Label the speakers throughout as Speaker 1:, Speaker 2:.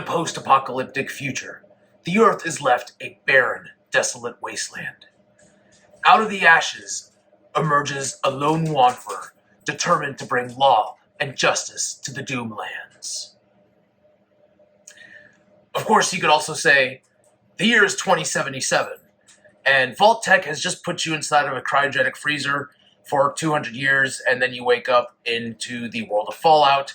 Speaker 1: a post-apocalyptic future, the Earth is left a barren, desolate wasteland. Out of the ashes emerges a lone wanderer determined to bring law and justice to the Doomlands. Of course, you could also say, the year is 2077, and Vault Tech has just put you inside of a cryogenic freezer for 200 years, and then you wake up into the world of Fallout.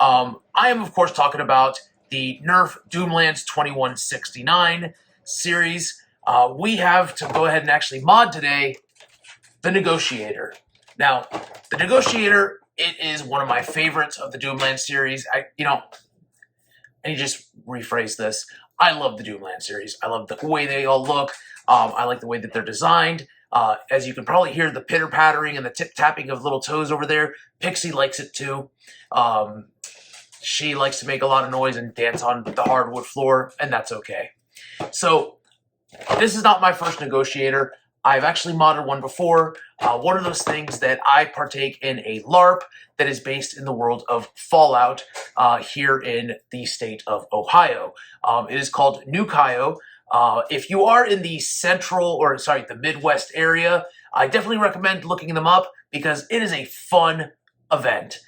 Speaker 1: I am, of course, talking about the Nerf Doomlands 2169 series. We have to go ahead and actually mod today the Negotiator. Now, the Negotiator, it is one of my favorites of the Doomlands series. I need to just rephrase this. I love the Doomlands series. I love the way they all look. I like the way that they're designed. As you can probably hear the pitter-pattering and the tip-tapping of little toes over there. Pixie likes it too. She likes to make a lot of noise and dance on the hardwood floor, and that's okay. So, this is not my first Negotiator. I've actually modded one before. One of those things that I partake in a LARP that is based in the world of Fallout here in the state of Ohio. It is called Nukaio. If you are in the the Midwest area, I definitely recommend looking them up because it is a fun event.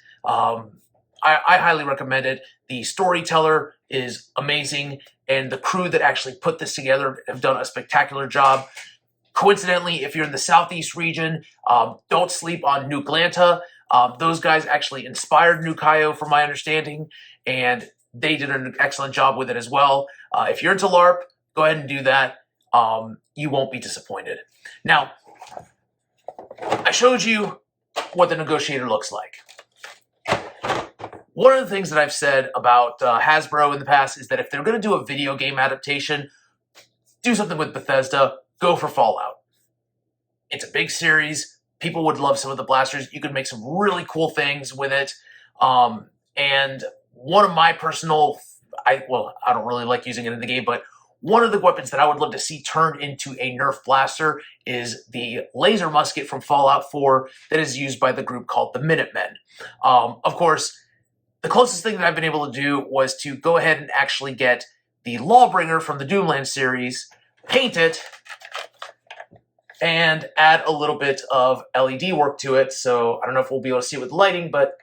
Speaker 1: I highly recommend it. The storyteller is amazing, and the crew that actually put this together have done a spectacular job. Coincidentally, if you're in the Southeast region, don't sleep on Nuklanta. Those guys actually inspired Nukaio, from my understanding, and they did an excellent job with it as well. If you're into LARP, go ahead and do that. You won't be disappointed. Now, I showed you what the Negotiator looks like. One of the things that I've said about Hasbro in the past is that if they're going to do a video game adaptation, do something with Bethesda, go for Fallout. It's a big series. People would love some of the blasters. You could make some really cool things with it. And one of my personal, I don't really like using it in the game, but one of the weapons that I would love to see turned into a Nerf blaster is the laser musket from Fallout 4 that is used by the group called the Minutemen. Of course, the closest thing that I've been able to do was to go ahead and actually get the Lawbringer from the Doomlands series, paint it, and add a little bit of LED work to it. So I don't know if we'll be able to see it with lighting, but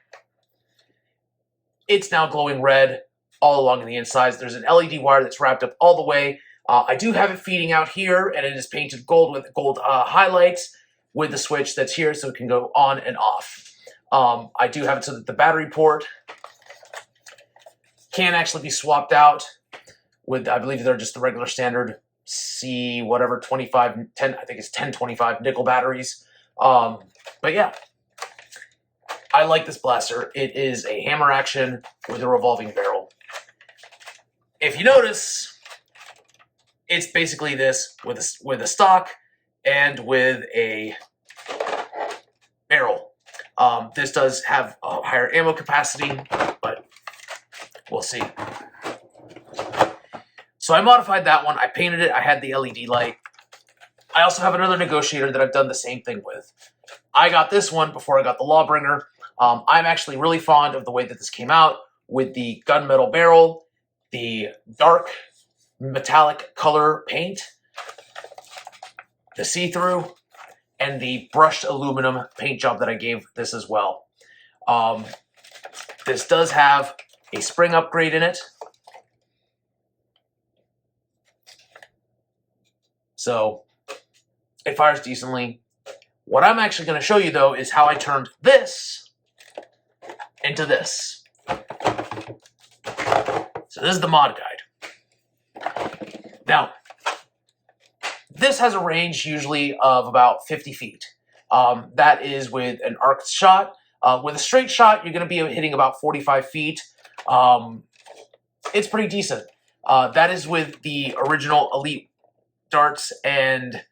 Speaker 1: it's now glowing red all along the insides. There's an LED wire that's wrapped up all the way. I do have it feeding out here, and it is painted gold with gold highlights with the switch that's here so it can go on and off. I do have it so that the battery port can actually be swapped out with, I believe they're just the regular standard C whatever 25 10, I think it's 1025 nickel batteries. But yeah, I like this blaster. It is a hammer action with a revolving barrel. If you notice, it's basically this with a stock and with a barrel. This does have a higher ammo capacity, but we'll see. So I modified that one. I painted it. I had the LED light. I also have another Negotiator that I've done the same thing with. I got this one before I got the Lawbringer. I'm actually really fond of the way that this came out with the gunmetal barrel, the dark metallic color paint, the see-through, and the brushed aluminum paint job that I gave this as well. This does have a spring upgrade in it. So it fires decently. What I'm actually going to show you, though, is how I turned this into this. So this is the mod guide. Now, this has a range usually of about 50 feet. That is with an arc shot. With a straight shot, you're going to be hitting about 45 feet. It's pretty decent. That is with the original Elite darts, and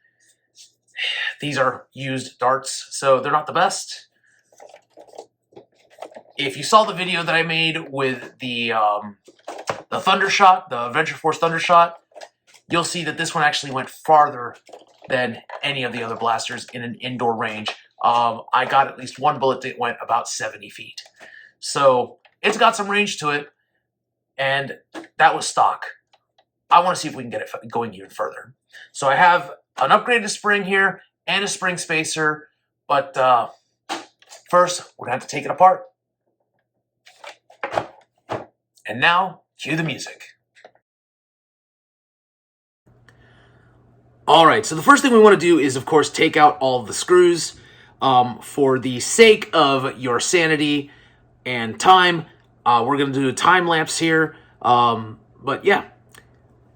Speaker 1: these are used darts, so they're not the best. If you saw the video that I made with the Thundershot, the Adventure Force Thundershot, you'll see that this one actually went farther than any of the other blasters in an indoor range. I got at least one bullet that went about 70 feet. So it's got some range to it. and that was stock. I want to see if we can get it going even further. So I have an upgraded spring here and a spring spacer, but first we're going to have to take it apart. And now, cue the music. All right, so the first thing we want to do is, of course, take out all of the screws. For the sake of your sanity and time, we're going to do a time lapse here. But yeah,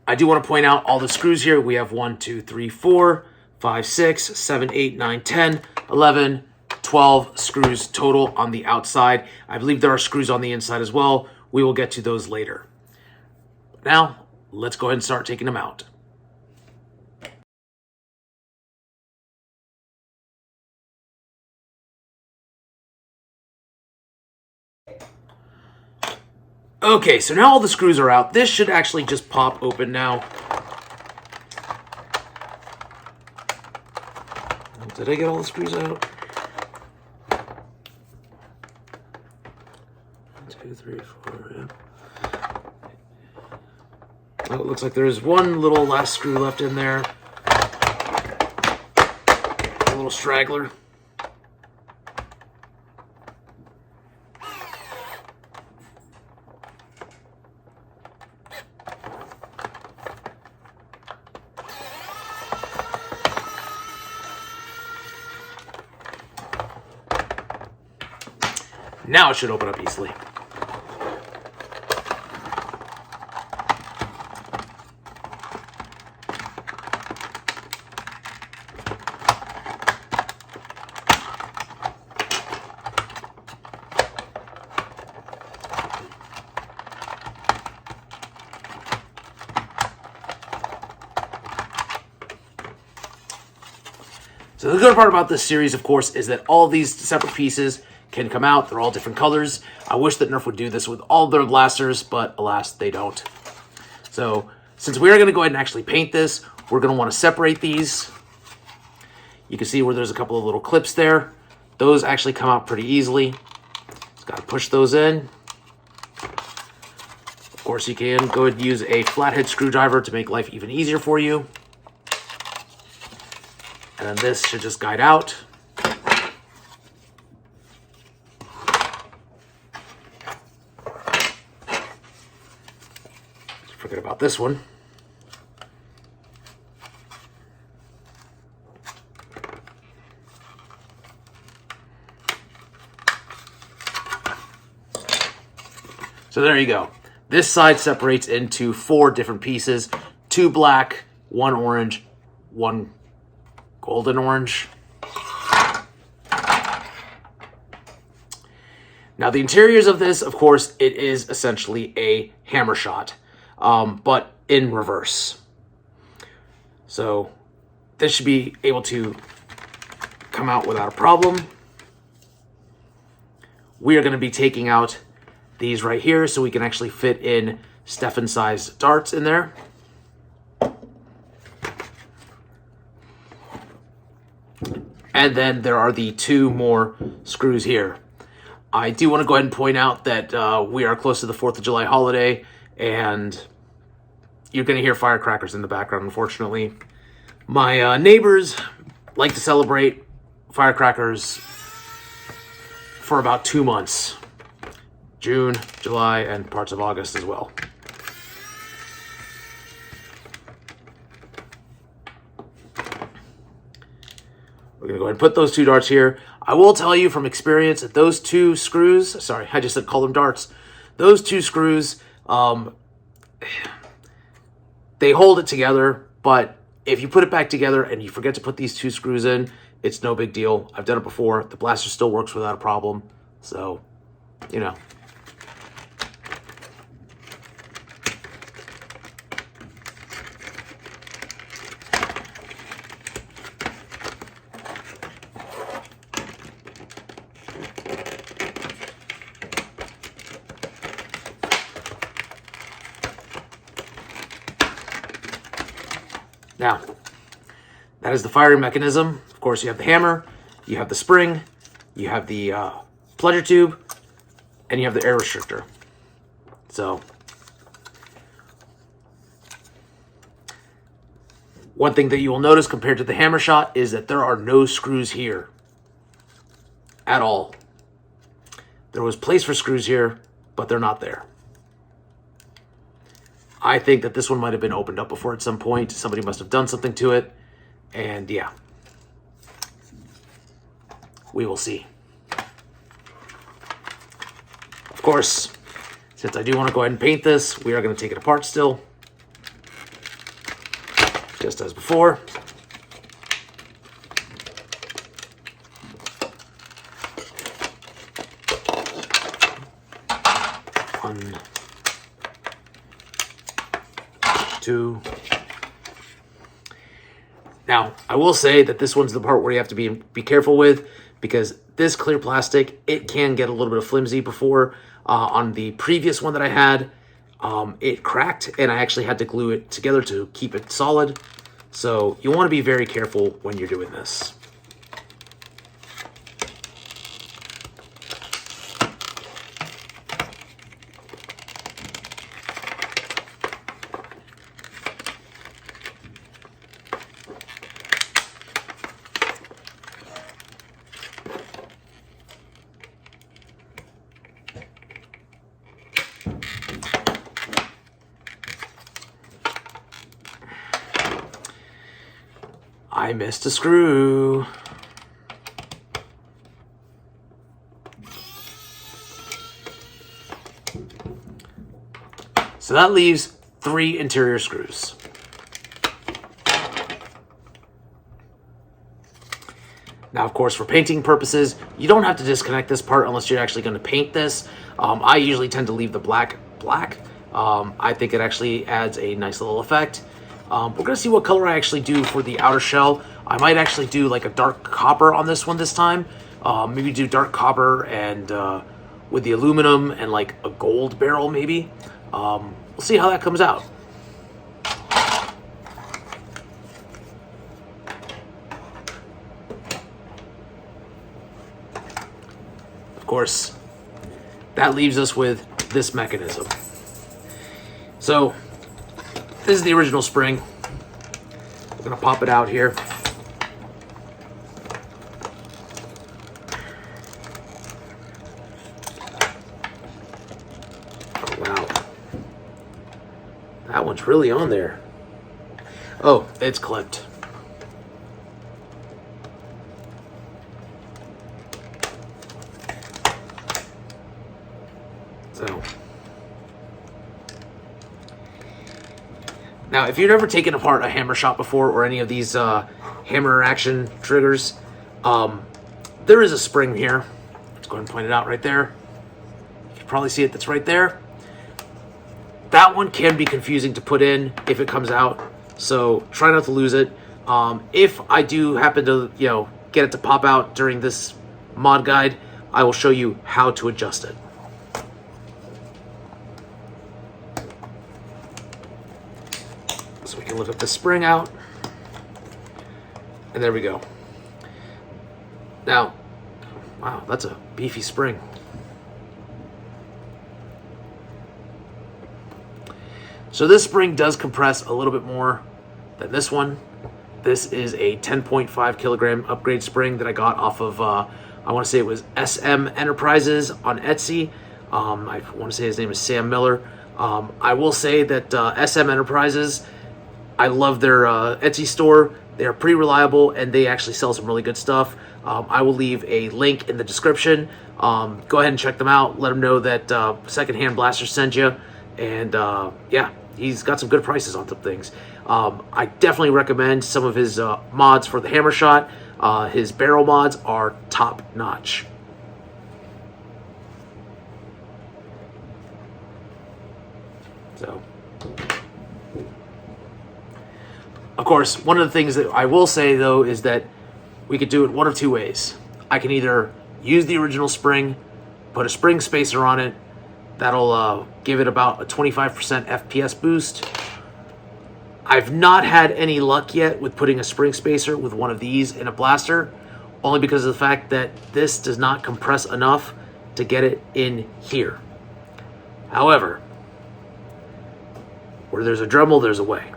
Speaker 1: I do want to point out all the screws here. We have 1, 2, 3, 4, 5, 6, 7, 8, 9, 10, 11, 12 screws total on the outside. I believe there are screws on the inside as well. We will get to those later. Now, let's go ahead and start taking them out. Okay, so now all the screws are out. This should actually just pop open now. Did I get all the screws out? 1, 2, 3, 4, yeah. Oh, it looks like there's one little last screw left in there. A little straggler. Now it should open up easily. So the good part about this series, of course, is that all these separate pieces can come out. They're all different colors. I wish that Nerf would do this with all their blasters, but alas, they don't. So since we are going to go ahead and actually paint this, we're going to want to separate these. You can see where there's a couple of little clips there. Those actually come out pretty easily. Just got to push those in. Of course, you can go ahead and use a flathead screwdriver to make life even easier for you. And then this should just guide out. Forget about this one. So there you go. This side separates into 4 different pieces. 2 black, 1 orange, 1 golden orange. Now the interiors of this, of course, it is essentially a hammer shot, but in reverse. So this should be able to come out without a problem. We are going to be taking out these right here so we can actually fit in Stefan-sized darts in there. And then there are the 2 more screws here. I do want to go ahead and point out that we are close to the 4th of July holiday, and you're going to hear firecrackers in the background, unfortunately. My neighbors like to celebrate firecrackers for about 2 months. June, July, and parts of August as well. We're going to go ahead and put those 2 darts here. I will tell you from experience that those 2 screws, sorry, I just said call them darts. Those 2 screws, they hold it together, but if you put it back together and you forget to put these 2 screws in, it's no big deal. I've done it before. The blaster still works without a problem. So, you know. Now, that is the firing mechanism. Of course, you have the hammer, you have the spring, you have the plunger tube, and you have the air restrictor. So, One thing that you will notice compared to the hammer shot is that there are no screws here at all. There was place for screws here, but they're not there. I think that this one might have been opened up before at some point. Somebody must have done something to it. And yeah, we will see. Of course, since I do want to go ahead and paint this, we are going to take it apart still. Just as before. One, two. Now, I will say that this one's the part where you have to be careful with, because this clear plastic, it can get a little bit of flimsy. Before, on the previous one that I had, it cracked, and I actually had to glue it together to keep it solid. So you want to be very careful when you're doing this. I missed a screw. So that leaves 3 interior screws. Now, of course, for painting purposes, you don't have to disconnect this part unless you're actually going to paint this. I usually tend to leave the black. I think it actually adds a nice little effect. We're going to see what color I actually do for the outer shell. I might actually do like a dark copper on this one this time. Maybe do dark copper and with the aluminum and like a gold barrel maybe. We'll see how that comes out. Of course, that leaves us with this mechanism. So this is the original spring. We're going to pop it out here. Oh, wow. That one's really on there. Oh, it's clipped. So now, if you've never taken apart a hammer shot before, or any of these hammer action triggers, there is a spring here. Let's go ahead and point it out right there. You can probably see it, that's right there. That one can be confusing to put in if it comes out, so try not to lose it. If I do happen to, get it to pop out during this mod guide, I will show you how to adjust it. So we can lift up the spring out, and there we go. Now, wow, that's a beefy spring. So this spring does compress a little bit more than this one. This is a 10.5 kilogram upgrade spring that I got off of, I want to say it was SM Enterprises on Etsy. I want to say his name is Sam Miller. I will say that SM Enterprises, I love their Etsy store. They are pretty reliable, and they actually sell some really good stuff. I will leave a link in the description. Go ahead and check them out. Let them know that Secondhand Blaster sent you. And yeah, he's got some good prices on some things. I definitely recommend some of his mods for the hammer shot. His barrel mods are top notch. So, of course, one of the things that I will say, though, is that we could do it one of two ways. I can either use the original spring, put a spring spacer on it. That'll give it about a 25% FPS boost. I've not had any luck yet with putting a spring spacer with one of these in a blaster, only because of the fact that this does not compress enough to get it in here. However, where there's a Dremel, there's a way.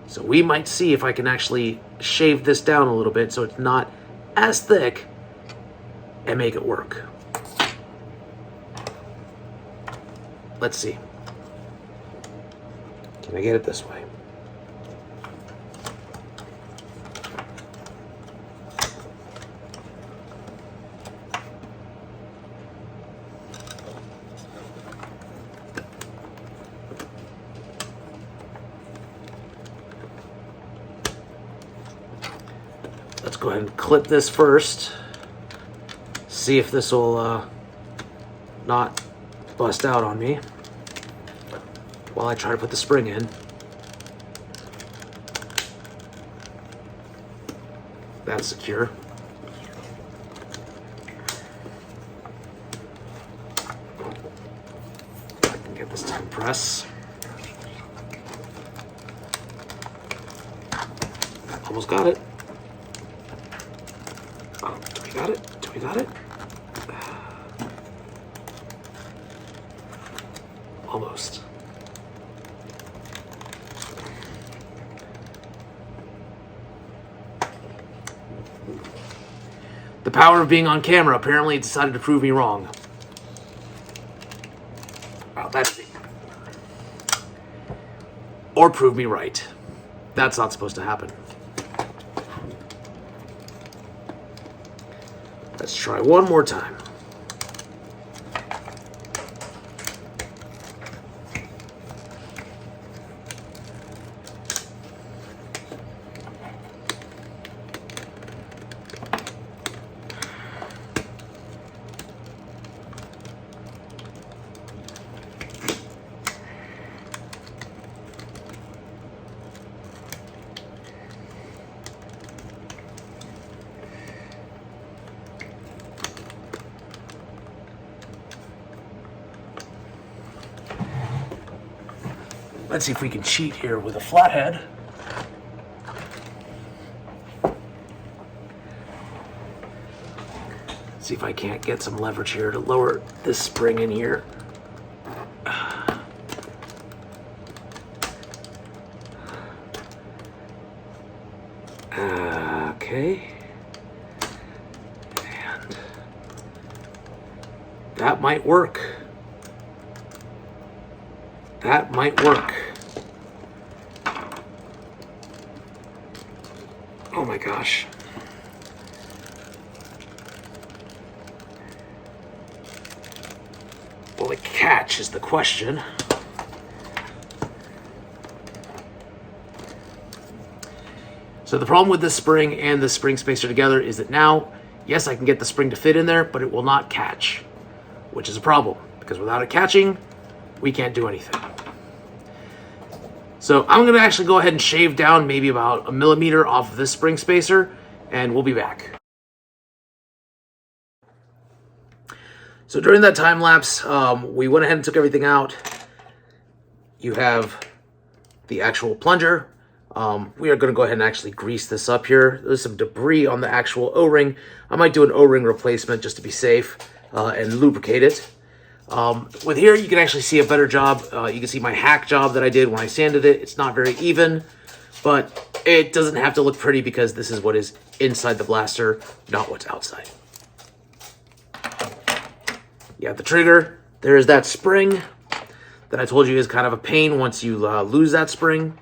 Speaker 2: So we might see if I can actually shave this down a little bit so it's not as thick and make it work. Let's see. Can I get it this way? Let's go ahead and clip this first. See if this will not bust out on me while I try to put the spring in. That's secure. I can get this to compress. Almost got it. Oh, do we got it? Do we got it? Almost. The power of being on camera apparently decided to prove me wrong. Wow, that's it. Or prove me right. That's not supposed to happen. Let's try one more time. Let's see if we can cheat here with a flathead. See if I can't get some leverage here to lower this spring in here. Okay. And that might work. That might work. Oh my gosh. Will it catch is the question. So the problem with this spring and the spring spacer together is that now, yes, I can get the spring to fit in there, but it will not catch, which is a problem because without it catching, we can't do anything. So I'm going to actually go ahead and shave down maybe about 1 millimeter off of this spring spacer, and we'll be back. So during that time lapse, we went ahead and took everything out. You have the actual plunger. We are going to go ahead and actually grease this up here. There's some debris on the actual O-ring. I might do an O-ring replacement just to be safe and lubricate it. With here, you can actually see a better job. You can see my hack job that I did when I sanded it. It's not very even, but it doesn't have to look pretty because this is what is inside the blaster, not what's outside. You have the trigger. There's that spring that I told you is kind of a pain once you lose that spring.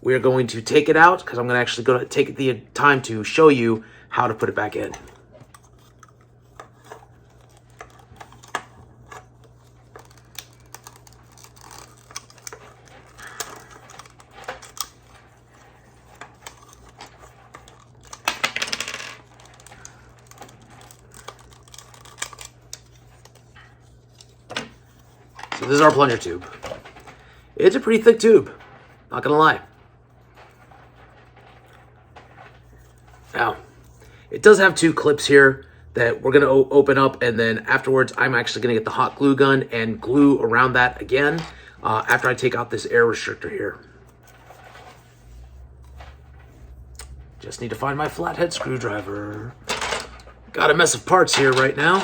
Speaker 2: We are going to take it out because I'm going to actually take the time to show you how to put it back in. So this is our plunger tube. It's a pretty thick tube, not gonna lie. Now, it does have 2 clips here that we're gonna open up, and then afterwards I'm actually gonna get the hot glue gun and glue around that again after I take out this air restrictor here. Just need to find my flathead screwdriver. Got a mess of parts here right now.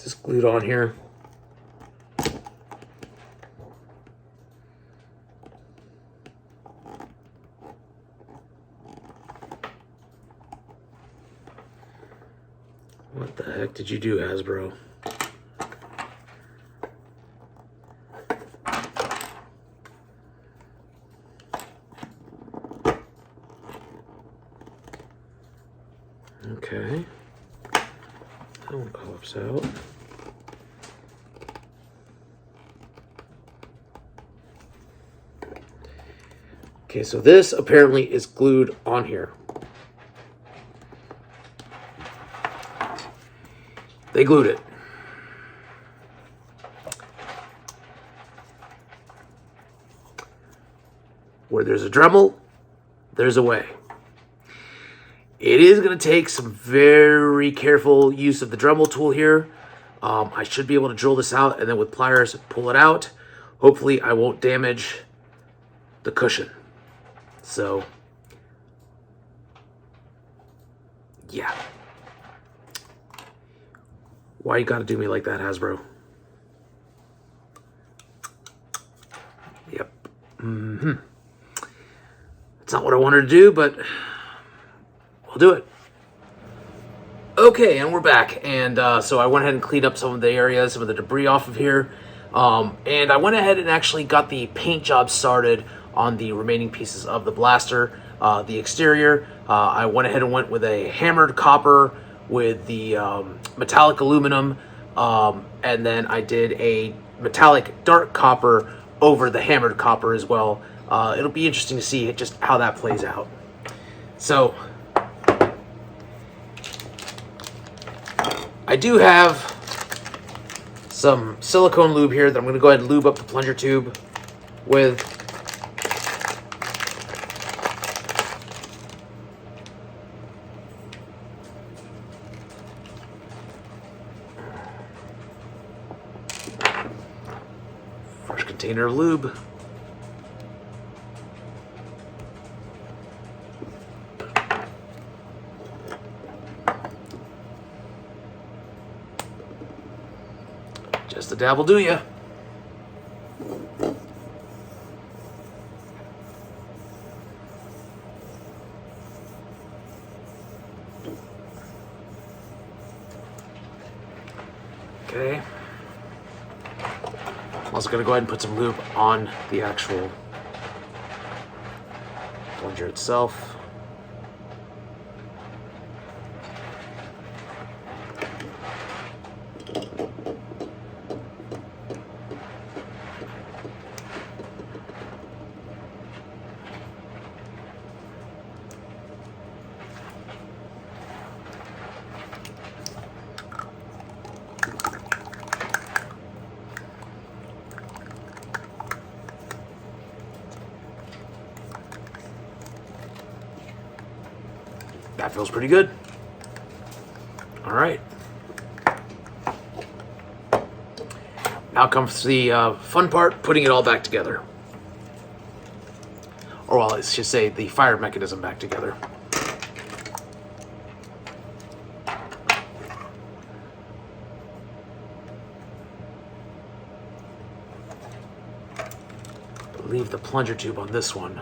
Speaker 2: Is this glued on here? What the heck did you do, Hasbro? Okay. That one pops out. Okay, so this apparently is glued on here. They glued it. Where there's a Dremel, there's a way. It is going to take some very careful use of the Dremel tool here. I should be able to drill this out and then with pliers pull it out. Hopefully I won't damage the cushion. So, yeah. Why you gotta do me like that, Hasbro? Yep. It's not what I wanted to do, but we'll do it. Okay, and we're back. And so I went ahead and cleaned up some of the areas, some of the debris off of here. And I went ahead and actually got the paint job started on the remaining pieces of the blaster. The exterior, I went ahead and went with a hammered copper with the metallic aluminum, and then I did a metallic dark copper over the hammered copper as well. It'll be interesting to see just how that plays out. So, I do have some silicone lube here that I'm going to go ahead and lube up the plunger tube with. Fresh container of lube. Just a dab will do ya. Okay. I'm also going to go ahead and put some lube on the actual plunger itself. That feels pretty good. All right. Now comes the fun part, putting it all back together. Or well, let's just say the fire mechanism back together. I believe the plunger tube on this one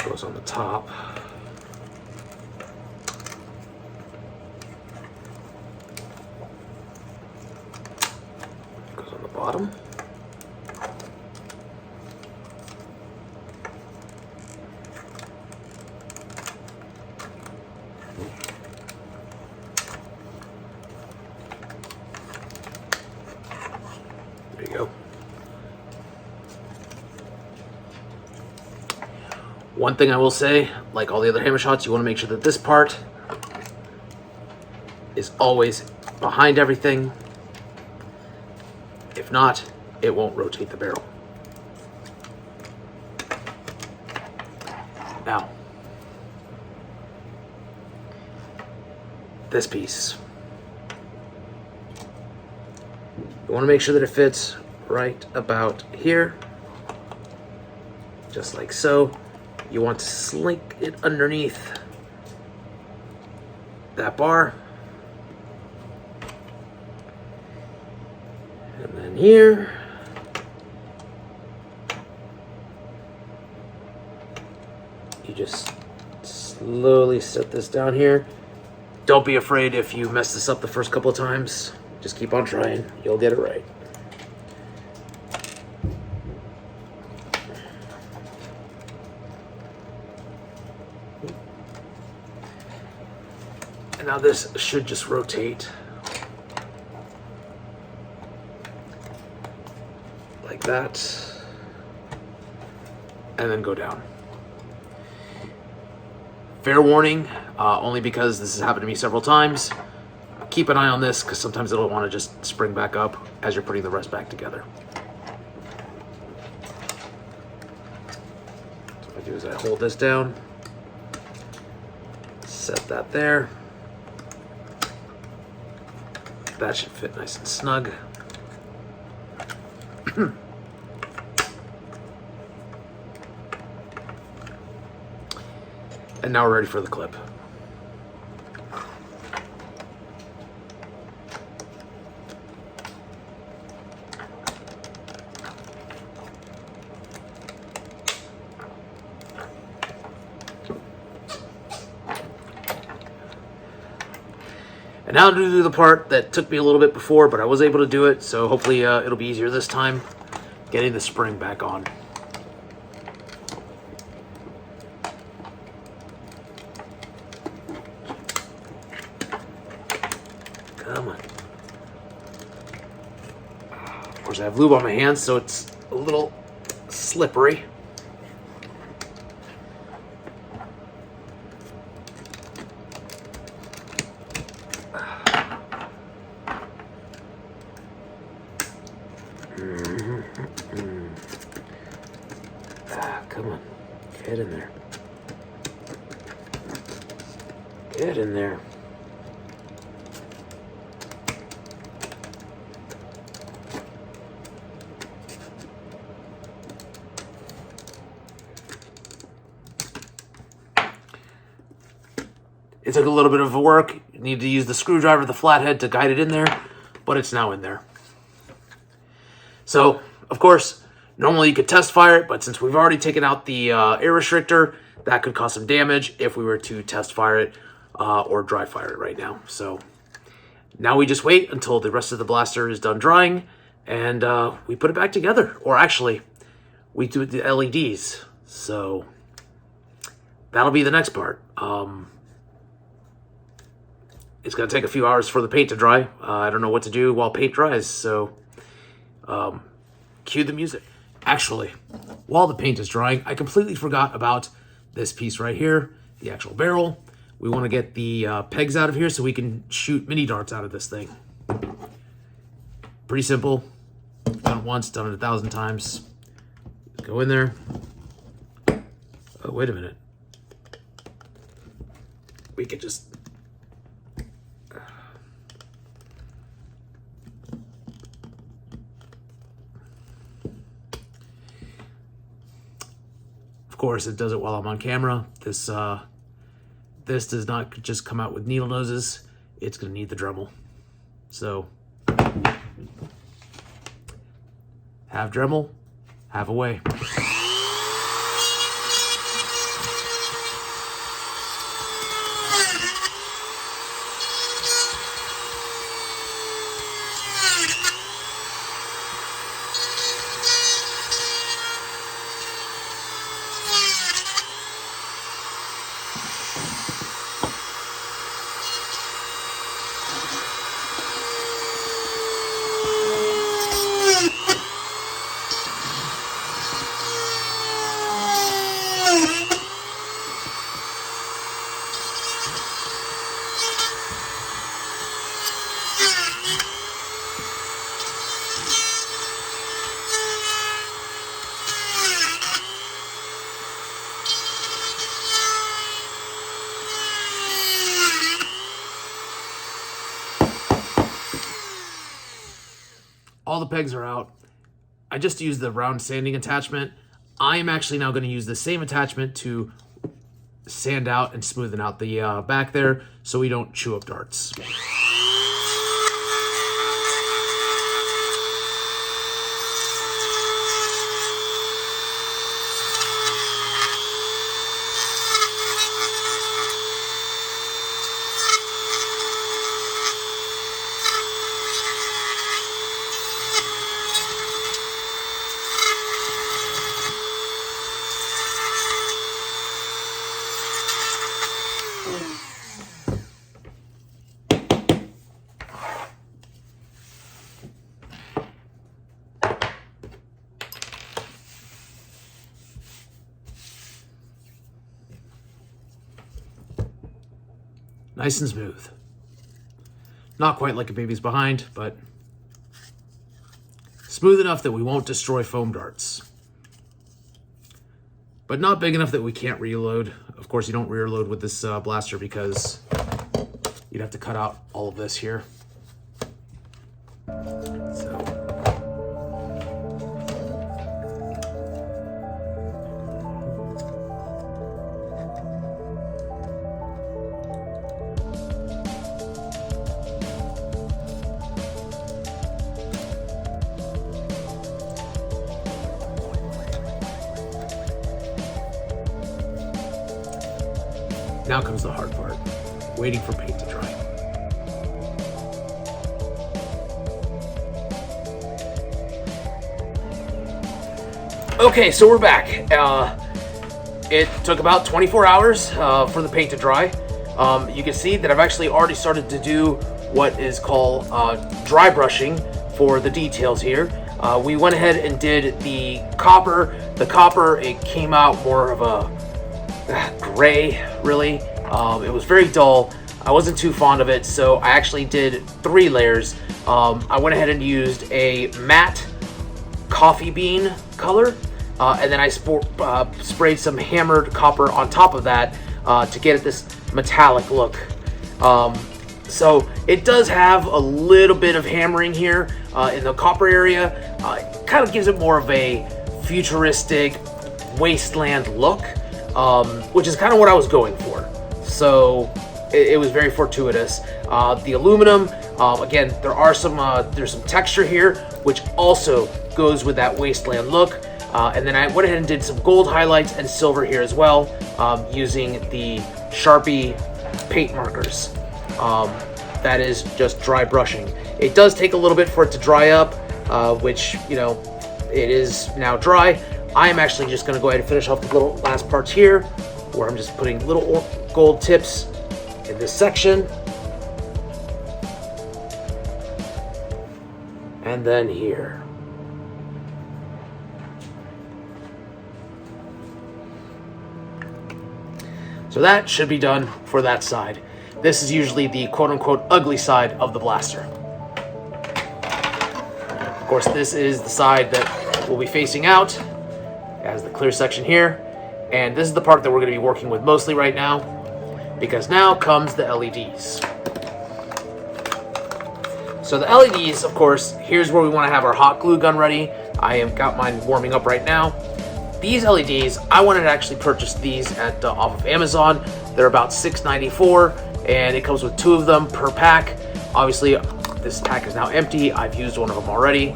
Speaker 2: goes on the top. Bottom. There you go. One thing I will say, like all the other hammer shots, you want to make sure that this part is always behind everything. If not, it won't rotate the barrel. Now, this piece. You want to make sure that it fits right about here. Just like so. You want to slink it underneath that bar. here. You just slowly set this down here. Don't be afraid if you mess this up the first couple of times. Just keep on trying. You'll get it right. And now this should just rotate like that, and then go down. Fair warning, only because this has happened to me several times. Keep an eye on this because sometimes it'll want to just spring back up as you're putting the rest back together. So what I do is I hold this down, set that there. That should fit nice and snug. And now we're ready for the clip. And now to do the part that took me a little bit before, but I was able to do it, so hopefully it'll be easier this time, getting the spring back on. Come on. Of course, I have lube on my hands, so it's a little slippery. Come on, get in there. Get in there. It took a little bit of work. You need to use the screwdriver, the flathead, to guide it in there, but it's now in there. So, of course, normally you could test fire it, but since we've already taken out the air restrictor, that could cause some damage if we were to test fire it or dry fire it right now. So now we just wait until the rest of the blaster is done drying, and we put it back together. Or actually, we do the LEDs. So that'll be the next part. It's going to take a few hours for the paint to dry. I don't know what to do while paint dries, so cue the music. Actually, while the paint is drying, I completely forgot about this piece right here, the actual barrel. We want to get the pegs out of here so we can shoot mini darts out of this thing. Pretty simple. Done it once, done it 1,000 times. Go in there. Oh, wait a minute. We could just... Of course, it does it while I'm on camera. This does not just come out with needle noses. It's going to need the Dremel. So, have Dremel, have a way. All the pegs are out. I just used the round sanding attachment. I am actually now going to use the same attachment to sand out and smoothen out the back there so we don't chew up darts. Nice and smooth. Not quite like a baby's behind, but smooth enough that we won't destroy foam darts. But not big enough that we can't reload. Of course, you don't reload with this blaster because you'd have to cut out all of this here. So. Now comes the hard part, waiting for paint to dry. Okay, so we're back. It took about 24 hours for the paint to dry. You can see that I've actually already started to do what is called dry brushing for the details here. We went ahead and did the copper. The copper, it came out more of a gray, really. It was very dull. I wasn't too fond of it, so I actually did 3 layers. I went ahead and used a matte coffee bean color, and then I sprayed some hammered copper on top of that to get it this metallic look. So it does have a little bit of hammering here in the copper area. It kind of gives it more of a futuristic wasteland look. Which is kind of what I was going for. So it was very fortuitous. The aluminum, again, there's some texture here, which also goes with that wasteland look. And then I went ahead and did some gold highlights and silver here as well, using the Sharpie paint markers. That is just dry brushing. It does take a little bit for it to dry up, which, you know, it is now dry. I am actually just going to go ahead and finish off the little last parts here, where I'm just putting little gold tips in this section. And then here. So that should be done for that side. This is usually the quote-unquote ugly side of the blaster. Of course, this is the side that we'll be facing out. It has the clear section here, and this is the part that we're going to be working with mostly right now, because now comes the LEDs. So the LEDs, of course, here's where we want to have our hot glue gun ready. I have got mine warming up right now. These LEDs, I wanted to actually purchase these at off of Amazon. They're about $6.94, and it comes with 2 of them per pack. Obviously, this pack is now empty. I've used one of them already.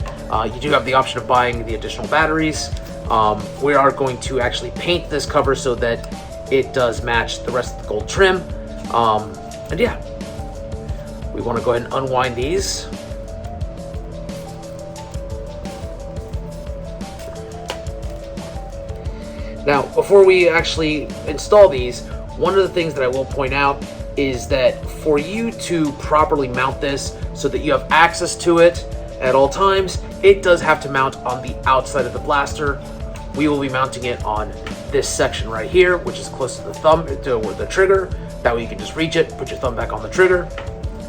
Speaker 2: You do have the option of buying the additional batteries. We are going to actually paint this cover so that it does match the rest of the gold trim. And yeah, we want to go ahead and unwind these. Now, before we actually install these, one of the things that I will point out is that for you to properly mount this so that you have access to it at all times, it does have to mount on the outside of the blaster. We will be mounting it on this section right here, which is close to the thumb, to the trigger. That way you can just reach it, put your thumb back on the trigger.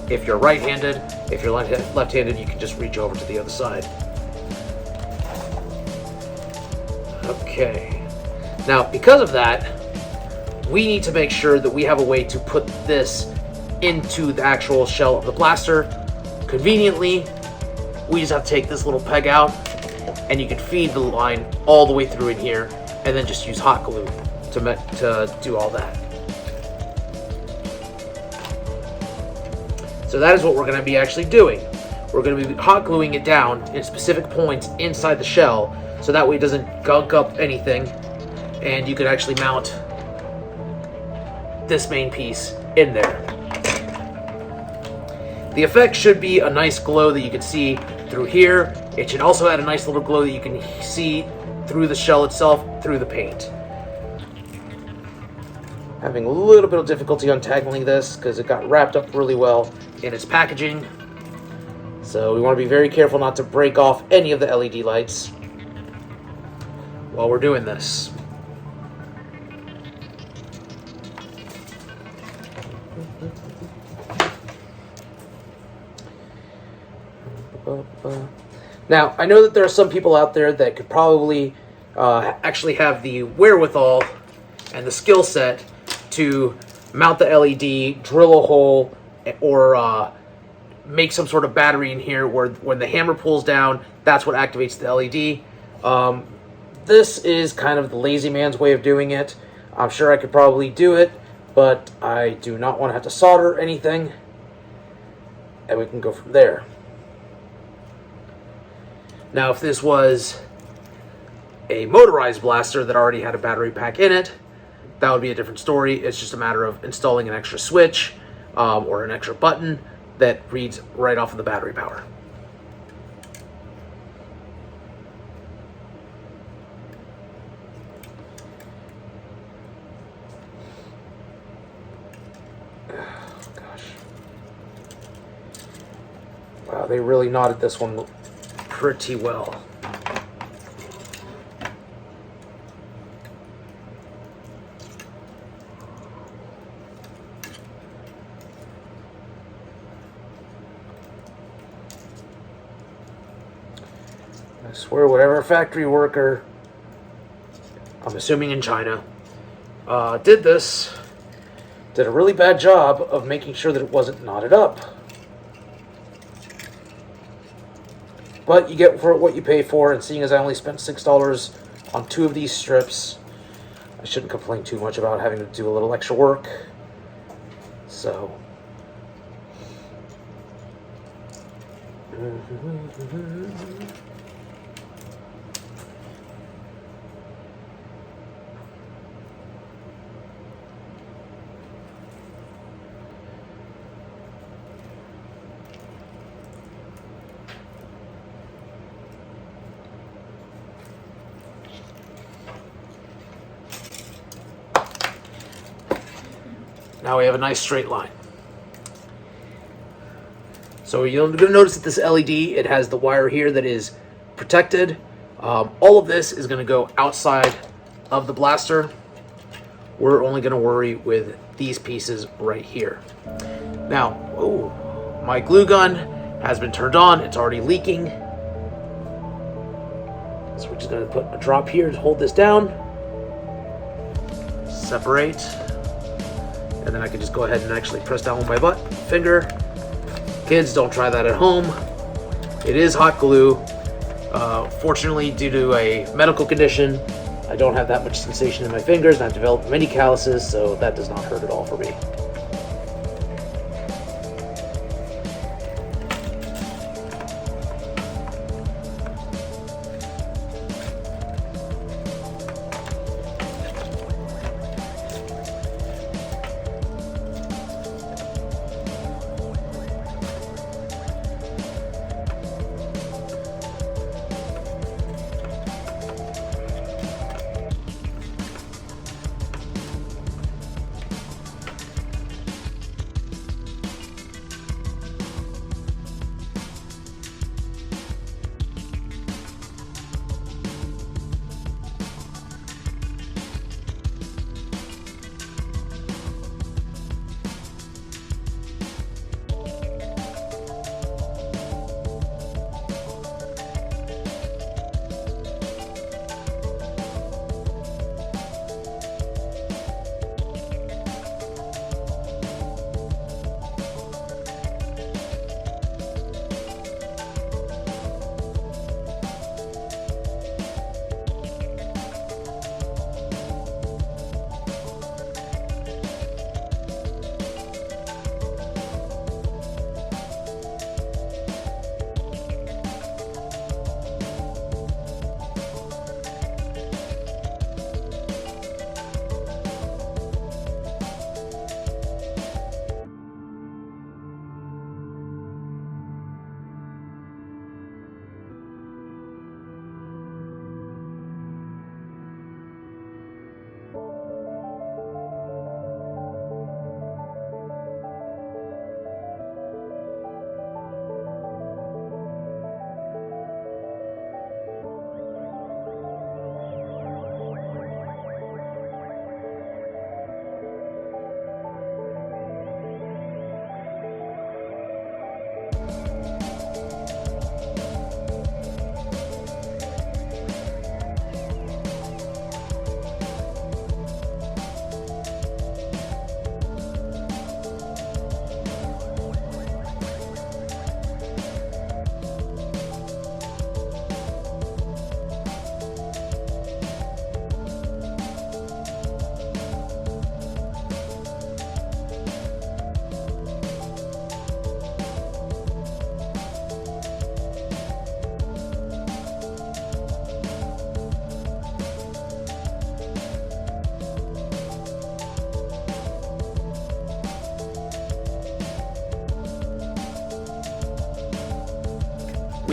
Speaker 2: If you're right-handed, if you're left-handed, you can just reach over to the other side. Okay. Now, because of that, we need to make sure that we have a way to put this into the actual shell of the blaster. Conveniently, we just have to take this little peg out, and you can feed the line all the way through in here, and then just use hot glue to do all that. So that is what we're going to be actually doing. We're going to be hot gluing it down in specific points inside the shell, so that way it doesn't gunk up anything, and you can actually mount this main piece in there. The effect should be a nice glow that you can see through here. It should also add a nice little glow that you can see through the shell itself, through the paint. Having a little bit of difficulty untangling this because it got wrapped up really well in its packaging. So we want to be very careful not to break off any of the LED lights while we're doing this. Now, I know that there are some people out there that could probably actually have the wherewithal and the skill set to mount the LED, drill a hole, or make some sort of battery in here where when the hammer pulls down, that's what activates the LED. This is kind of the lazy man's way of doing it. I'm sure I could probably do it, but I do not want to have to solder anything. And we can go from there. Now, if this was a motorized blaster that already had a battery pack in it, that would be a different story. It's just a matter of installing an extra switch or an extra button that reads right off of the battery power. Oh, gosh. Wow, they really knotted this one pretty well. I swear whatever factory worker, I'm assuming in China, did this, did a really bad job of making sure that it wasn't knotted up. But you get for what you pay for, and seeing as I only spent $6 on 2 of these strips, I shouldn't complain too much about having to do a little extra work. So... Now we have a nice straight line. So you're going to notice that this LED, it has the wire here that is protected. All of this is going to go outside of the blaster. We're only going to worry with these pieces right here. Now, my glue gun has been turned on. It's already leaking. So we're just going to put a drop here to hold this down. Separate. And then I can just go ahead and actually press down with my finger. Kids, don't try that at home. It is hot glue. Fortunately, due to a medical condition, I don't have that much sensation in my fingers, and I've developed many calluses, so that does not hurt at all for me.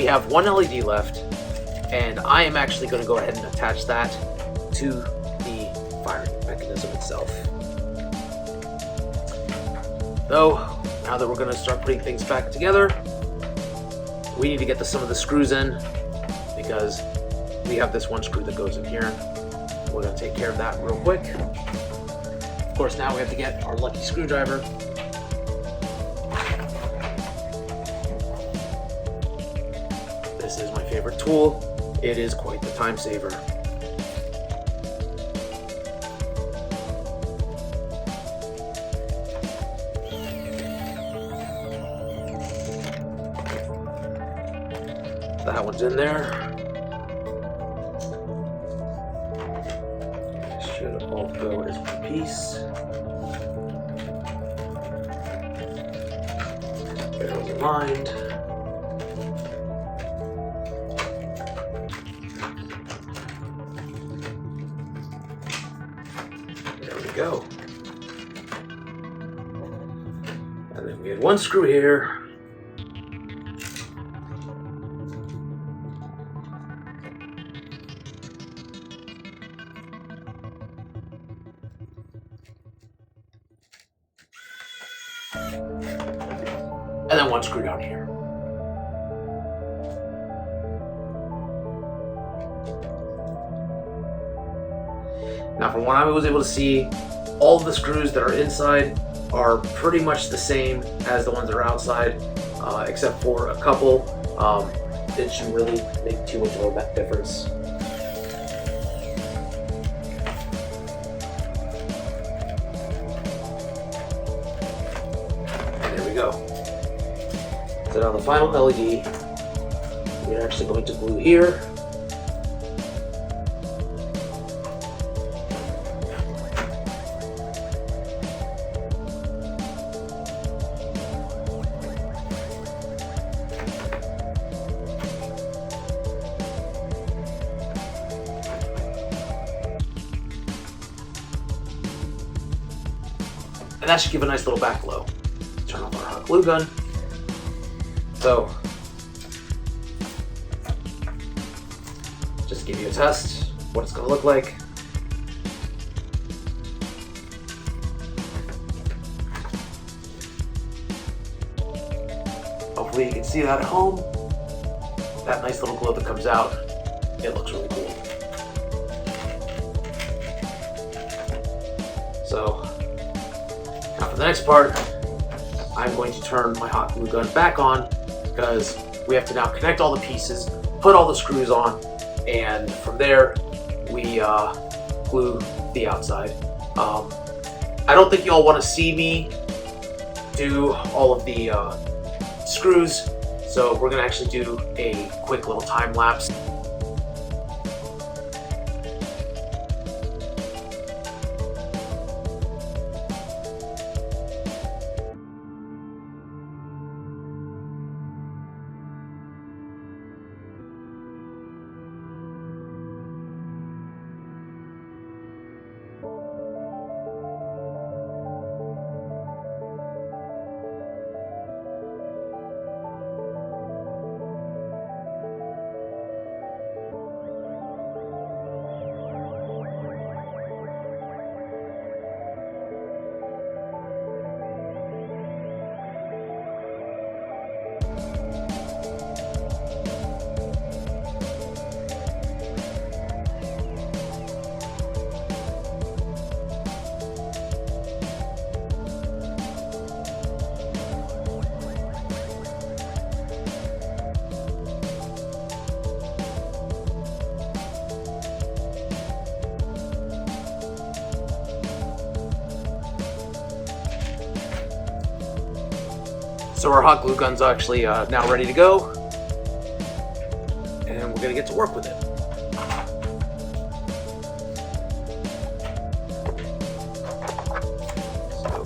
Speaker 2: we have one LED left, and I am actually going to go ahead and attach that to the firing mechanism itself. Though, now that we're going to start putting things back together, we need to get some of the screws in, because we have this one screw that goes in here. We're going to take care of that real quick. Of course, now we have to get our lucky screwdriver. This is my favorite tool. It is quite the time saver. That one's in there. Should all go as one piece. Barrels aligned. There we go. And then we had one screw here. And then one screw down here. Now, from what I was able to see, all of the screws that are inside are pretty much the same as the ones that are outside, except for a couple. It shouldn't really make too much of a difference. And there we go. So now the final LED, we're actually going to glue here. And that should give a nice little backglow. Turn off our hot glue gun. So, just to give you a test, what it's going to look like. Hopefully you can see that at home. That nice little glow that comes out, it looks really cool. So, now for the next part, I'm going to turn my hot glue gun back on, because we have to now connect all the pieces, put all the screws on, and from there we glue the outside. I don't think you all want to see me do all of the screws, so we're going to actually do a quick little time lapse. So our hot glue gun's actually now ready to go, and we're gonna get to work with it. So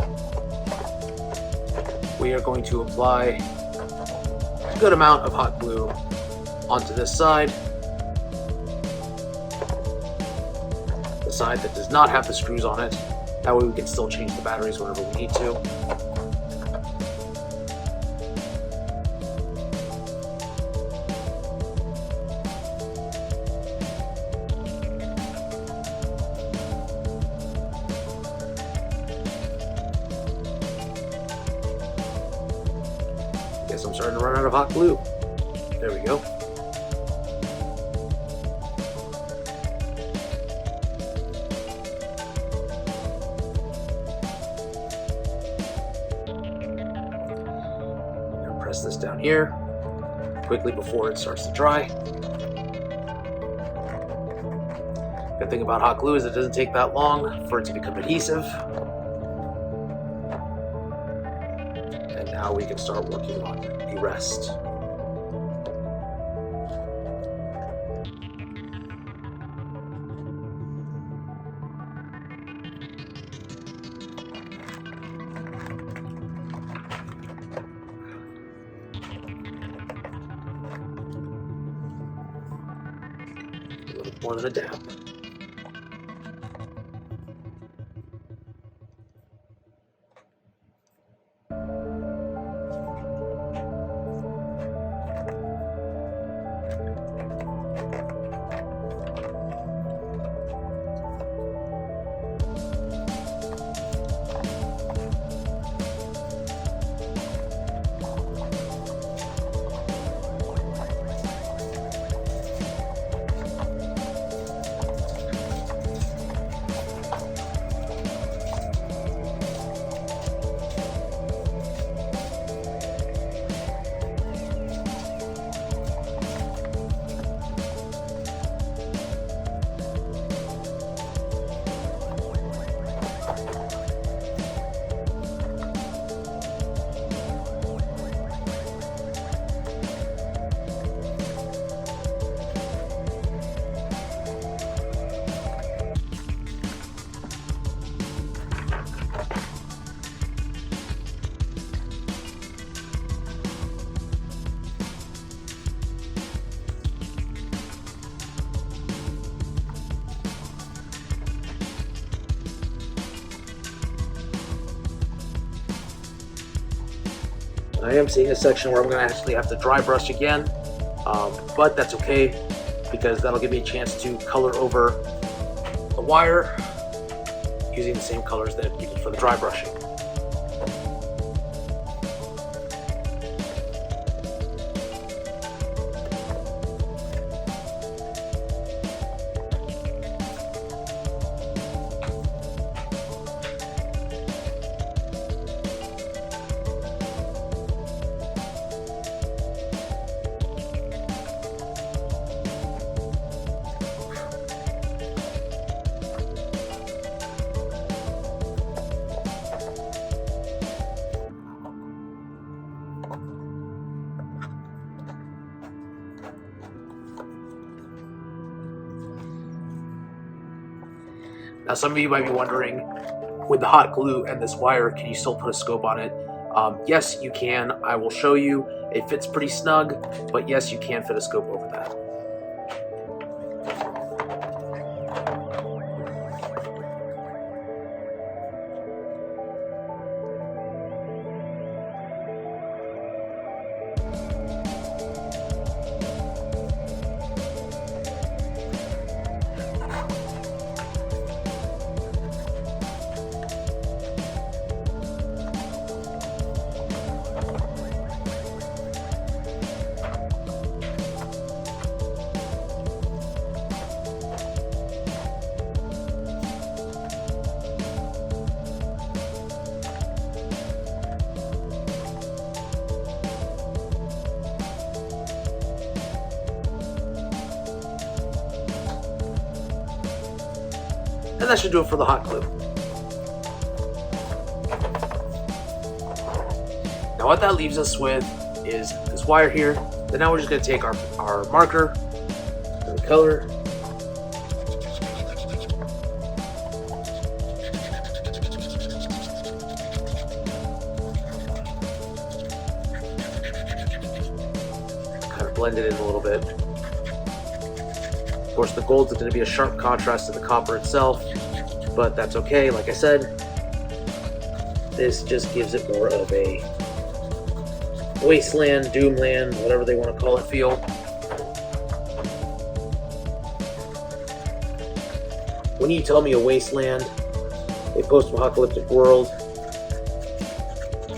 Speaker 2: we are going to apply a good amount of hot glue onto this side. The side that does not have the screws on it. That way we can still change the batteries whenever we need to. I'm starting to run out of hot glue. There we go. I'm gonna press this down here quickly before it starts to dry. Good thing about hot glue is it doesn't take that long for it to become adhesive. And now we can start working on the rest. A little more than a dab. I am seeing a section where I'm going to actually have to dry brush again, but that's okay because that'll give me a chance to color over the wire using the same colors that we did for the dry brushing. Now, some of you might be wondering, with the hot glue and this wire, can you still put a scope on it? Yes, you can. I will show you. It fits pretty snug, but yes, you can fit a scope over that. And that should do it for the hot glue. Now what that leaves us with is this wire here. Then now we're just going to take our marker and color. Kind of blend it in a little bit. Of course, the gold is going to be a sharp contrast to the copper itself, but that's okay. Like I said, this just gives it more of a wasteland, Doomland, whatever they want to call it feel. When you tell me a wasteland, a post-apocalyptic world,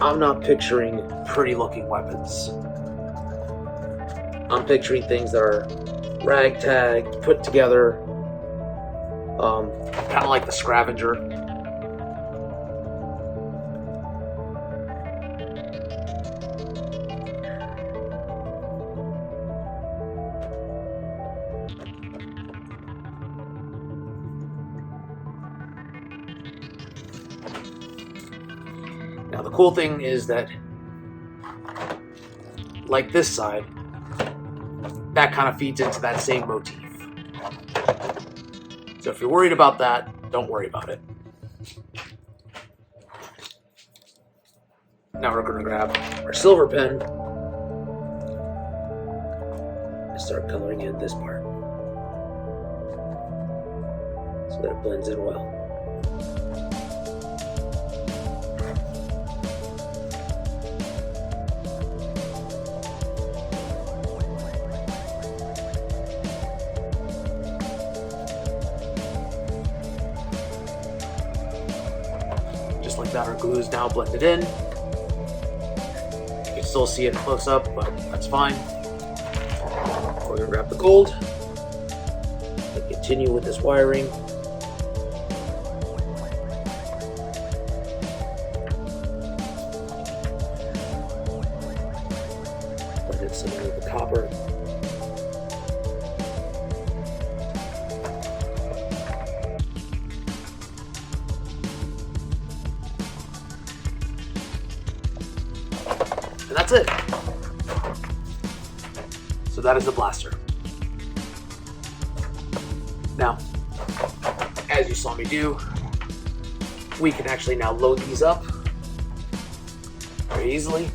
Speaker 2: I'm not picturing pretty looking weapons. I'm picturing things that are ragtag, put together, kind of like the scavenger. Now the cool thing is that, like this side, that kind of feeds into that same motif. So if you're worried about that, don't worry about it. Now we're going to grab our silver pen and start coloring in this part so that it blends in well. Just like that, our glue is now blended in. You can still see it close up, but that's fine. We're gonna grab the gold and continue with this wiring. Blend in some of the copper. And that's it. So that is the blaster. Now, as you saw me do, we can actually now load these up very easily.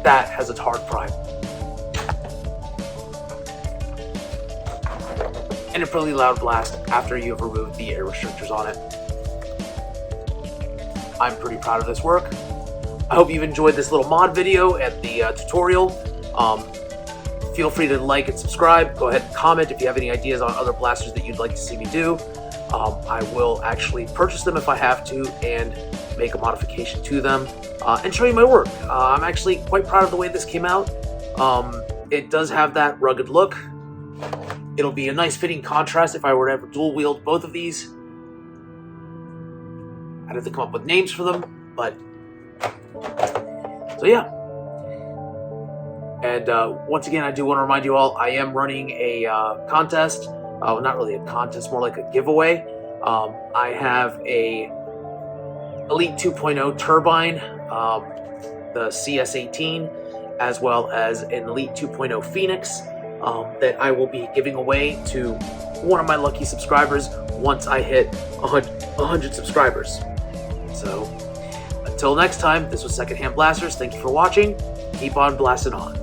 Speaker 2: That has a hard prime. And a pretty loud blast after you have removed the air restrictors on it. I'm pretty proud of this work. I hope you've enjoyed this little mod video and the tutorial. Feel free to like and subscribe. Go ahead and comment if you have any ideas on other blasters that you'd like to see me do. I will actually purchase them if I have to and make a modification to them and show you my work. I'm actually quite proud of the way this came out. It does have that rugged look. It'll be a nice fitting contrast if I were to ever dual wield both of these. I'd have to come up with names for them, but so yeah. And once again, I do want to remind you all, I am running a contest. Not really a contest, more like a giveaway. I have a Elite 2.0 turbine, the CS18, as well as an Elite 2.0 Phoenix. That I will be giving away to one of my lucky subscribers once I hit 100 subscribers. So, until next time, this was Secondhand Blasters. Thank you for watching. Keep on blasting on.